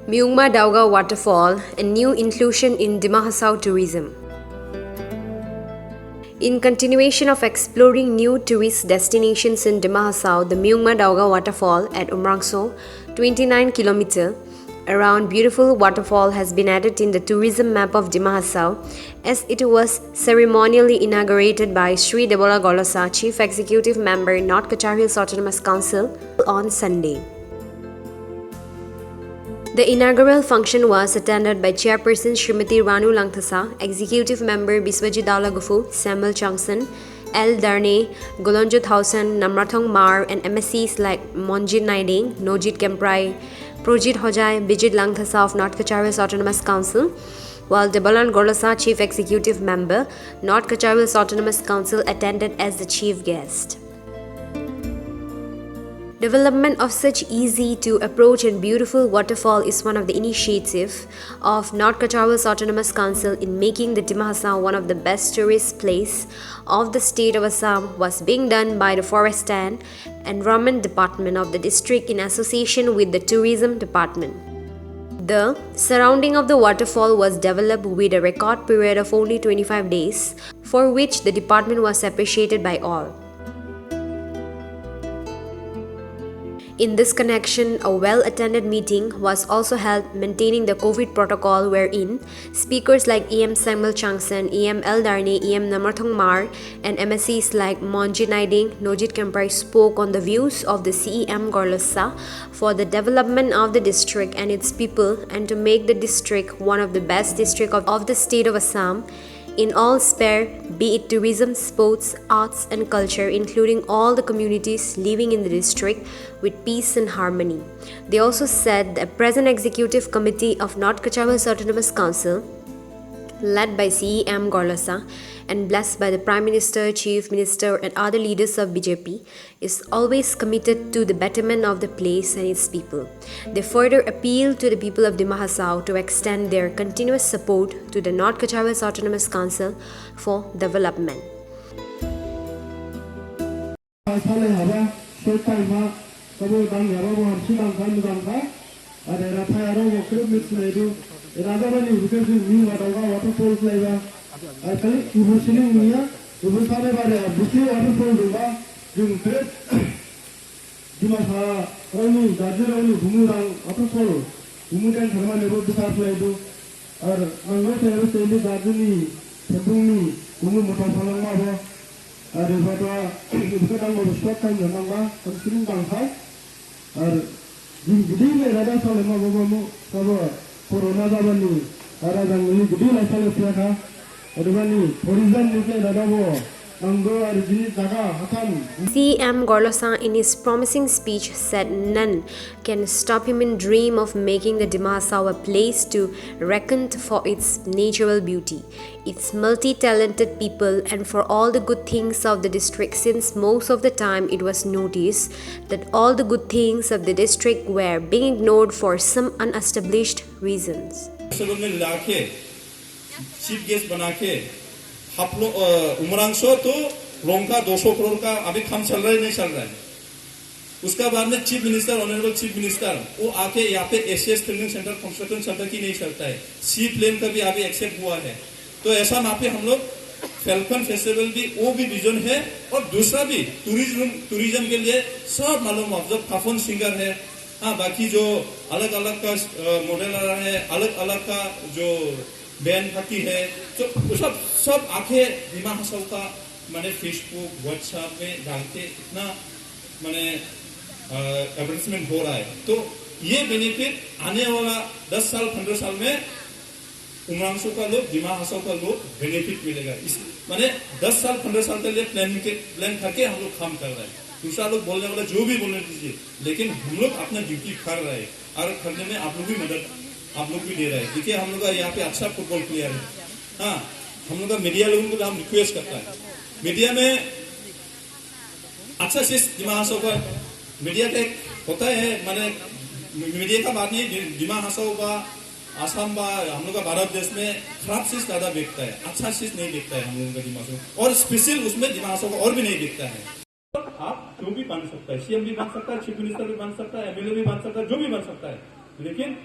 Myungma Dauga Waterfall, a new inclusion in Dima Hasao tourism. In continuation of exploring new tourist destinations in Dima Hasao, the Myungma Dauga Waterfall at Umrangso, 29 km around beautiful waterfall has been added in the tourism map of Dima Hasao as it was ceremonially inaugurated by Sri Debola Golosa, Chief Executive Member, North Kachar Hills Autonomous Council, on Sunday. The inaugural function was attended by Chairperson Srimati Ranu Langthasa, Executive Member Biswajit Daulagufu, Samuel Changson, L. Darne, Golonjo Thausan, Namrathong Mar, and MSCs like Monjit Naiding, Nojit Kemprai, Projit Hojai, Bijit Langthasa of North Kachar Hills Autonomous Council, while Debolan Golosa, Chief Executive Member, North Kachar Hills Autonomous Council, attended as the chief guest. Development of such easy to approach and beautiful waterfall is one of the initiatives of North Kachar Hills Autonomous Council in making the Dima Hasao one of the best tourist place of the state of Assam was being done by the Forest and Environment Department of the district in association with the Tourism Department. The surrounding of the waterfall was developed with a record period of only 25 days, for which the department was appreciated by all. In this connection, a well-attended meeting was also held maintaining the COVID protocol wherein speakers like E.M. Samuel Changson, E.M. L. Darne, E.M. Namarthong Mar, and MSCs like Monjit Naiding, Nojit Kemprai spoke on the views of the CEM Gorlasa for the development of the district and its people and to make the district one of the best districts of the state of Assam in all sphere, be it tourism, sports, arts and culture, including all the communities living in the district with peace and harmony. They also said the present executive committee of North Kachar Hills Autonomous Council, led by CEM Gorlasa and blessed by the Prime Minister, Chief Minister and other leaders of BJP, is always committed to the betterment of the place and its people. They further appeal to the people of Dima Hasao to extend their continuous support to the North Kachar Hills Autonomous Council for development. राजारानी हुकेश न्यू वाटरगा waterfall लाइबा कल इवोसिलिंग निया इवोसाने बारे busy waterfall दुबा जों ग्रेट दिमासा रावनि दाजिरावनि भुमुरां वाटरफॉल भुमुदान थारमानेबो बिसार लाइबो और आंगो तेरो तेलि दाजिनि थेबुंनि भुमु मथा फालांमाबो आरो बादा इबोदांगो स्टक टाइम नंगा कनसिलिं बांखाय और जों गिदिर राजा सालामाबो साबो Corona zabani, arang ini gede lah kalau siapa, adabani, horizon ni kan ada bo, anggo arjini jaga hatam. CEM Gorlasa in his promising speech said none can stop him in dream of making the Dima Hasao a place to reckon for its natural beauty, its multi-talented people and for all the good things of the district, since most of the time it was noticed that all the good things of the district were being ignored for some unestablished reasons. Chief guest बना के आप लोग उमरांगसो तो लोगों का 200 करोड़ का अभी काम चल रहा है नहीं चल रहा है उसका बाद में chief minister honourable chief minister वो आके यहाँ पे ACS training centre construction centre की नहीं चलता है सी प्लेन का भी अभी एक्सेप्ट हुआ है तो ऐसा वहाँ पे हम लोग फैल्कन फेस्टिवल भी वो भी विजन है और दूसरा भी टूरिज्म के लिए सब मालूम जब काफन सिंगर है हाँ बाकी जो अलग अलग का मॉडल है अलग अलग का जो बैंड पार्टी है तो सब आके दिमा हसाओ का मैंने फेसबुक व्हाट्सएप में डाल के इतना मैंने एडवर्टाइजमेंट हो रहा है तो ये बेनिफिट आने वाला 10 साल 15 साल में उमरांगसो का लोग दिमा हसाओ का लोग बेनिफिट मिलेगा इस मैंने 10 साल 15 साल के लिए प्लान करके हम लोग काम कर रहे हैं दूसरा लोग बोलने वाला जो भी बोलने दीजिए लेकिन हम लोग अपना ड्यूटी कर रहे हैं और करने में आप लोग भी मदद आप लोग भी दे रहे हैं देखिए हम लोग का यहाँ पे अच्छा फुटबॉल प्लेयर है हाँ हम लोग का मीडिया लोगों को हम रिक्वेस्ट करता है मीडिया में अच्छा चीज दिमा हसाओ का मीडिया का होता है माने मीडिया का बात नहीं दिमा हसाओ का आसाम बा हम लोग का भारत देश में खराब चीज ज्यादा देखता है अच्छा चीज नहीं देखता है हम लोगों का दिमाग और स्पेशल उसमें दिमाग को और भी नहीं देखता है आप जो भी बन सकता है सीएम भी बन सकता है चीफ मिनिस्टर भी बन सकता है एमएलए भी बन सकता है जो भी बन सकता है लेकिन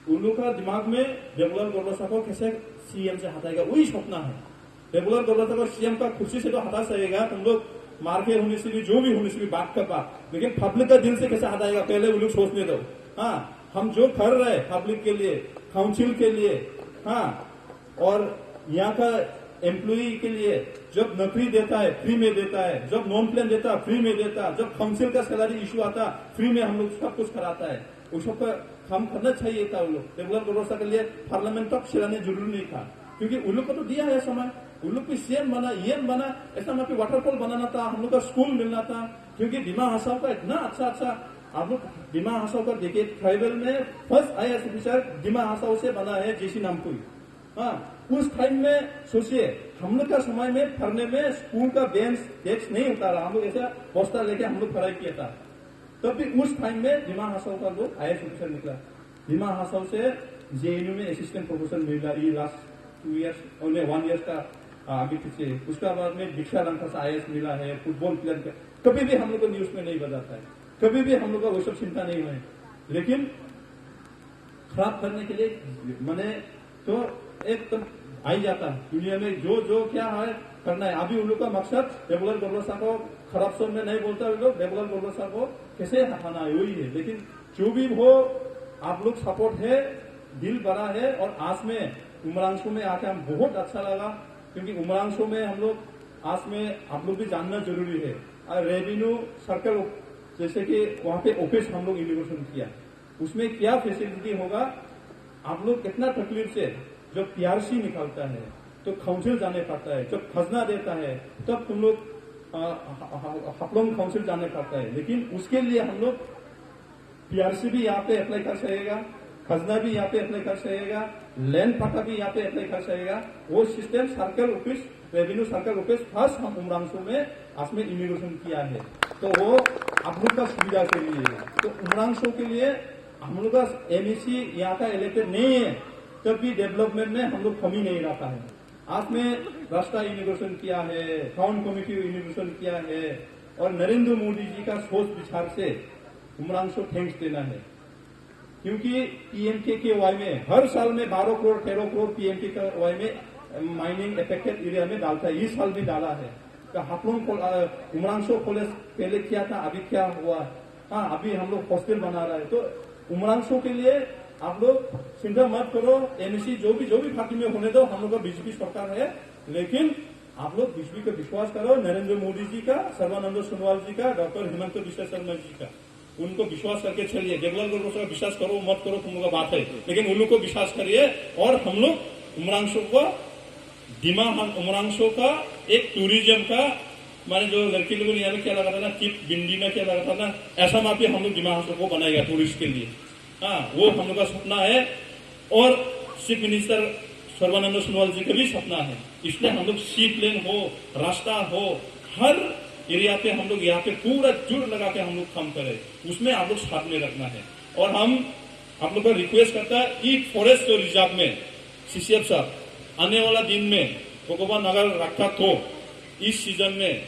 उन लोग का दिमाग में देवलाल गोरबसा को कैसे सीएम से हटाएगा, वही सपना है। देवलाल गोरबसा को सीएम का कुर्सी से तो हटा सकेगा, तुम लोग मार के होने से भी, जो भी होने से भी बात का बात, लेकिन पब्लिक का दिल से कैसे हटाएगा, पहले वो लोग सोचने दो। हाँ, हम जो कर रहे हैं पब्लिक के लिए, काउंसिल के लिए, हाँ, और यहाँ का एम्प्लॉय के लिए, जब नौकरी देता है फ्री में देता है, जब नॉन प्लान देता है फ्री में देता है, जब काउंसिल का सैलरी इशू आता फ्री में हम लोग सब कुछ कराता है, उस सबका काम करना चाहिए था। वो लोग देवलाल गोरबसा के लिए पार्लियामेंट तक चलाने जरूरी नहीं था, क्योंकि उन लोग को तो दिया है समय, उन लोग की सीएम बना, ईएम बना, ऐसा वहां पे वाटरफॉल बनाना था, हम लोग का स्कूल मिलना था। क्योंकि डिमा हासाव का इतना अच्छा आप लोग डिमा हासाव का देखिए, ट्राइबल में first IAS officer Dima Hasao से बना है, जेसी नामकुई। हाँ, उस टाइम में सोचिए, हम लोग का समय में पढ़ने में स्कूल का बेंच डेस्क नहीं होता रहा, हम लोग ऐसा बस्ता लेके हम लोग पढ़ाई किया था। तब भी उस टाइम में डिमा हासाव का लोग IAS ऑफिसर निकला। डिमा हासाव से JNU में असिस्टेंट प्रोफेसर मिला, ये लास्ट 2 ईयर्स और 1 ईयर्स का अभी पीछे। उसका बाद में दीक्षा रंका से IAS मिला है, फुटबॉल प्लेयर का कभी भी हम लोग को न्यूज में नहीं बताता है, कभी भी हम लोग का वो सब चिंता नहीं हुआ है। लेकिन खराब करने के लिए मैंने तो एक तो आ ही जाता दुनिया में, जो क्या है करना है। अभी उन लोग का मकसद देवलाल गोरबसा को खराब शब्द में नहीं बोलता, वो लोग देवलाल गोरबसा को कैसे हटाना है वही है। लेकिन जो भी हो, आप लोग सपोर्ट है, दिल बड़ा है। और आज में उमरांशु में आके हम बहुत अच्छा लगा, क्योंकि उमरांशु में हम लोग आज में आप लोग भी जानना जरूरी है। रेवेन्यू सर्कल जैसे कि वहां पे ऑफिस हम लोग इनोवेशन किया, उसमें क्या फैसिलिटी होगा, आप लोग कितना तकलीफ से जब PRC निकालता है तो काउंसिल जाने पड़ता है, जब खजना देता है तब तुम लोग हपलोंग काउंसिल जाने पड़ता है। लेकिन उसके लिए हम लोग PRC भी यहाँ पे अप्लाई कर सकेगा, खजना भी यहाँ पे अप्लाई कर सकेगा, लैंड पट्टा भी यहाँ पे अप्लाई कर सकेगा। वो system circle office, revenue circle office first हम उमरांशु में आज में इनोवेशन किया है, तो वो आप लोग का सुविधा के लिए है। तो उमरांशु के लिए हम लोग का MEC यहाँ का इलेक्टेड नहीं है, तब भी डेवलपमेंट में हम लोग कमी नहीं रहता है। आज में रास्ता इनोवेशन किया है, टाउन कमिटी इनोवेशन किया है, और नरेंद्र मोदी जी का सोच विचार से उमरांशु थैंक्स देना है। क्योंकि PMKKY में हर साल में 12 करोड़ 13 करोड़ PMKKY में माइनिंग अफेक्टेड एरिया में डालता है, इस साल भी डाला है। तो आप लोग उमरांशु कॉलेज पहले किया था, अभी क्या हुआ, हाँ अभी हम लोग हॉस्टल बना रहा है। तो उमरांशु के लिए आप लोग चिंता मत करो, MEC जो भी पार्टी में होने दो, हम लोग का बीजेपी सरकार है, लेकिन आप लोग बीजेपी का विश्वास करो, नरेंद्र मोदी जी का, सर्बानंद सोनोवाल जी का, डॉक्टर हिमंत बिश्वा शर्मा जी का, उनको विश्वास करके चलिए। देवलाल गोरबसा का विश्वास करो मत करो तुम लोग का बात है, लेकिन उन लोग को विश्वास करिए। और हम लोग उमरांशु को उमरांशु का एक टूरिज्म का, माने जो लड़की लोगों ने यहाँ क्या लगा था ना, चिप बिंदी में क्या लगा था ना, ऐसा वहां पे हम लोग दिमाग को बनाएगा टूरिस्ट के लिए। हाँ, वो हम लोग का सपना है। और चीफ मिनिस्टर सर्बानंद सोनोवाल जी का भी सपना है। इसलिए हम लोग सी प्लेन हो, रास्ता हो, हर एरिया पे हम लोग यहाँ पे पूरा जुड़ लगा के हम लोग काम करें, उसमें आप लोग साथ में रखना है। और हम आप लोग का रिक्वेस्ट करता है, ईट फॉरेस्ट रिजर्व में CCF साहब आने वाला दिन में भगवान अगर रखा तो इस सीजन में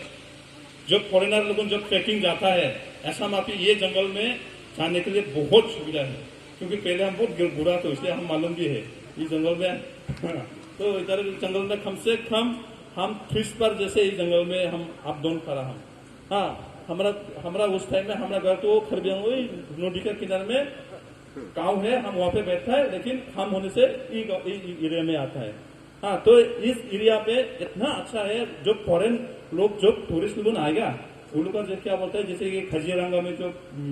जब फॉरेनर लोगों जब ट्रैकिंग जाता है, ऐसा मापी ये जंगल में जाने के लिए बहुत सुविधा है। क्योंकि पहले हम बहुत बुरा थे, इसलिए हम मालूम भी है इस जंगल में तो इधर जंगल में कम से कम हम फिश पर जैसे इस जंगल में हम अप डाउन करा हम। हाँ, हमारा उस टाइम में हमारा घर तो खरबिया नदी के किनारे में गाँव है, हम वहाँ पे बैठता है, लेकिन हम होने से एरिया में आता है। हाँ, तो इस एरिया पे इतना अच्छा है, जो फॉरेन लोग जो टूरिस्ट लोग आएगा उन लोग का जो क्या बोलता है, जैसे कि खजियारंगा में जो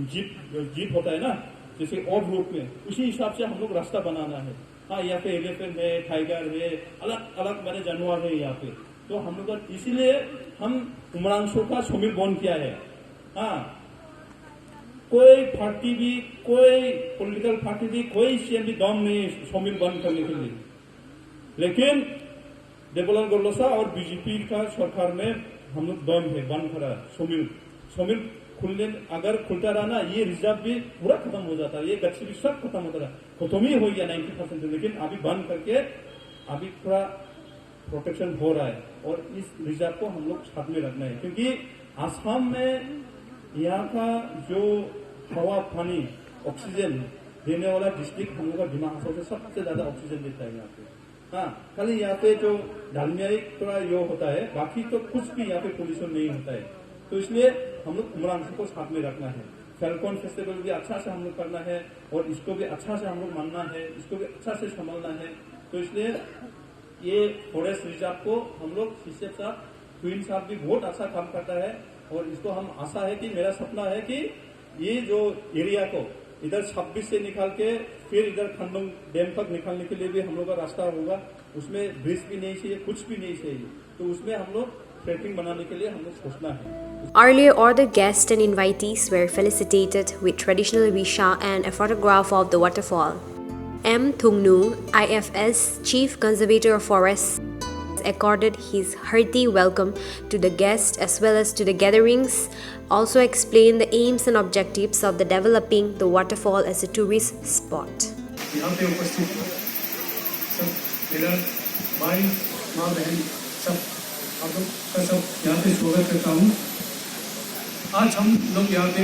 जीप होता है ना, जैसे ऑफ रूट में, उसी हिसाब से हम लोग रास्ता बनाना है। हाँ, यहाँ पे एलिफेंट है, टाइगर है, अलग अलग मैंने जानवर है यहाँ पे। तो हम लोग का इसीलिए हम उमरांशु का शामिल बंद किया है। हाँ, कोई पार्टी भी, कोई पॉलिटिकल पार्टी भी, कोई CM भी दम नहीं शामिल बंद करने के लिए। लेकिन देवलाल गोरबसा और बीजेपी का सरकार में हम लोग दम है, बंद करा शामिल खुलने, अगर खुलता रहा ना, ये रिजर्व भी पूरा खत्म हो जाता है, ये गच्ची भी सब खत्म होता रहा, खत्म ही हो गया 90%। लेकिन अभी बंद करके अभी थोड़ा प्रोटेक्शन हो रहा है, और इस रिजर्व को हम लोग साथ में रखना है। क्योंकि आसाम में यहाँ का जो हवा, पानी, ऑक्सीजन देने वाला डिस्ट्रिक्ट हम लोग का दिमाग से सबसे ज्यादा ऑक्सीजन देता है यहाँ पे। हाँ, खाली यहाँ पे जो डालमिया थोड़ा यो होता है, बाकी तो कुछ भी यहाँ पे पोल्यूशन नहीं होता है। तो इसलिए हम लोग उमरांसो को साथ में रखना है। फैल्कन फेस्टिवल भी अच्छा से हम लोग करना है और इसको भी अच्छा से हम लोग मानना है, इसको भी अच्छा से संभालना है। तो इसलिए ये फॉरेस्ट रिजर्व को हम लोग शिष्य साहब, क्वीन साहब भी बहुत अच्छा काम करता है और इसको हम आशा है कि मेरा सपना है कि ये जो एरिया को इधर 26 से निकाल के फिर इधर खंडों डैम तक निकालने के लिए भी हम लोग का रास्ता होगा। उसमें ब्रिज भी नहीं चाहिए, कुछ भी नहीं चाहिए, तो उसमें हम लोग ट्रैकिंग बनाने के लिए हम लोग सोचना है। Earlier, all the guests and invitees were felicitated with traditional risha and a photograph of the waterfall. M. Thungnu, IFS Chief Conservator of Forests, accorded his hearty welcome to the guests as well as to the gatherings, also explained the aims and objectives of the developing the waterfall as a tourist spot. यहाँ पे उपस्थित सब मेरा भाई माँ बहन सब आप लोग का सब यहाँ पे स्वागत करता हूँ। आज हम लोग यहाँ पे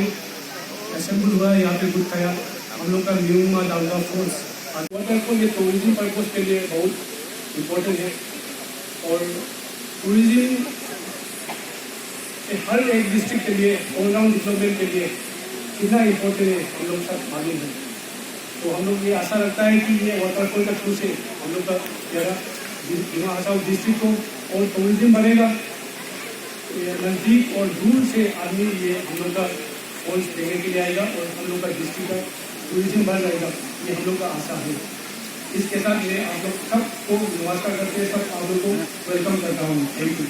असेंबल हुआ है, यहाँ पे गुड खाया हम लोग का न्यूमा डालगा फोर्स वाटरफॉल ये टूरिज्म पर्पज के लिए बहुत इम्पोर्टेंट है और टूरिज्म के हर एक डिस्ट्रिक्ट के लिए ऑलराउंड डेवलपमेंट के लिए कितना इम्पोर्टेंट है हम लोग सब मालूम है। तो हम लोग ये आशा रखता है कि ये वाटरफॉल का थ्रू से हम लोग का दिमा हसाओ डिस्ट्रिक्ट को और टूरिज्म बढ़ेगा, नज़दीक और दूर से आदमी ये हम लोग का फॉल्स देखने के लिए आएगा और हम लोग का डिस्ट्रिक्ट का टूरिज्म बढ़ जाएगा, ये हम लोग का आशा है। इसके साथ ये आप लोग सबको नमस्कार करते हैं, सब आप लोग को वेलकम करता हूँ। Thank you.